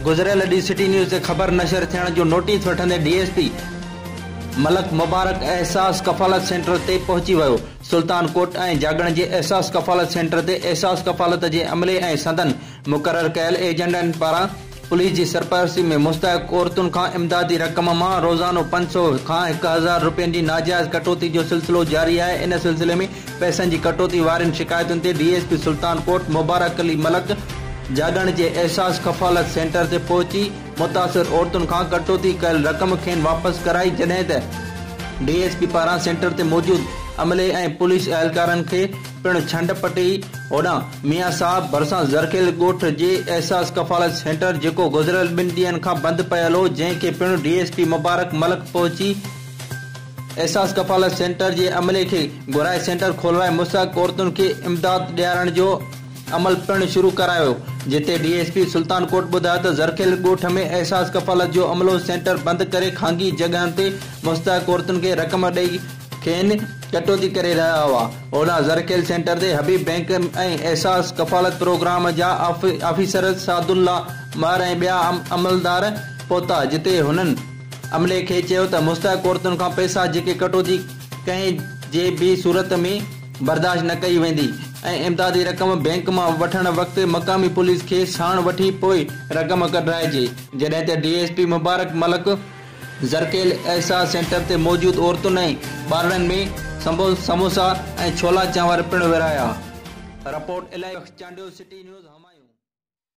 गुज़रियल ॾींहुं city news ते ख़बर नशर थियण जो नोटिस वठंदे डीएसपी मलक मुबारक एहसास कफ़ालत सेंटर ते पहुची वियो। सुल्तान कोट ऐं जागण जे एहसास कफ़ालत सेंटर ते एहसास कफ़ालत जे अमले ऐं संदन मुक़रर कयल एजेंटनि पारां पुलिस जी सरपरस्ती में मुस्तहक़ औरतुनि खां इमदादी रक़म मां रोज़ानो 500 खां 1000 रुपयनि जी नाजायज़ कटौती जो सिलसिलो जारी आहे। इन सिलसिले में पैसनि जी कटौती वारियुनि शिकायतुनि ते डीएसपी सुल्तान कोट मुबारक अली मलक जागण जे एहसास कफ़ालत सेंटर ते पहुची मुतासिर औरतुनि खां कटौती कयल रक़म खेनि वापसि कराई, जॾहिं त डीएसपी पारां सेंटर ते मौजूद अमले ऐं पुलिस एहलकारनि खे पिणु छंड पटी होॾां मियां साहब भरिसां ज़रखेल ॻोठ जे एहसास कफ़ालत सेंटर जेको गुज़रियल 2 ॾींहनि खां बंदि पियल हो, जंहिंखे पिणु डीएसपी मुबारक मलक पहुची एहसास कफ़ालत सेंटर जे अमले खे घुराए सेंटर खोलवाए मुस्तहक़ औरतुनि खे इमदाद ॾियारण जो अमल पिणु शुरू करायो, जिते डीएसपी सुल्तान कोट ॿुधायो त ज़रखेल ॻोठ में एहसास कफ़ालत जो अमलो सेंटर बंदि करे खांगी जॻहियुनि ते मुस्तहक़ औरतुनि खे रक़म ॾेई खेनि कटौती करे रहिया हुआ। होॾां ज़रखेल सेंटर ते हबीब बैंक ऐं एहसास कफ़ालत प्रोग्राम जा ऑफिसर सादुल्ला मार ऐं ॿिया अमलदार पहुता, जिते हुननि अमले खे चयो त मुस्तहक़ औरतुनि खां पैसा जेके कटौती कंहिं जे बि सूरत में बर्दाश्त न कई वेंदी ऐं इमदादी रक़म बैंक मां वठण वक़्तु मक़ामी पुलिस खे साण वठी पोइ रक़म कढाइजे, जॾहिं त डीएसपी मुबारक मलक ज़रखेल एहसास सेंटर ते मौजूद औरतुनि ऐं ॿारनि में समोसा ऐं छोला चांवर पिणु विराया। रिपोर्ट इलाही चांडियो सिटी न्यूज़।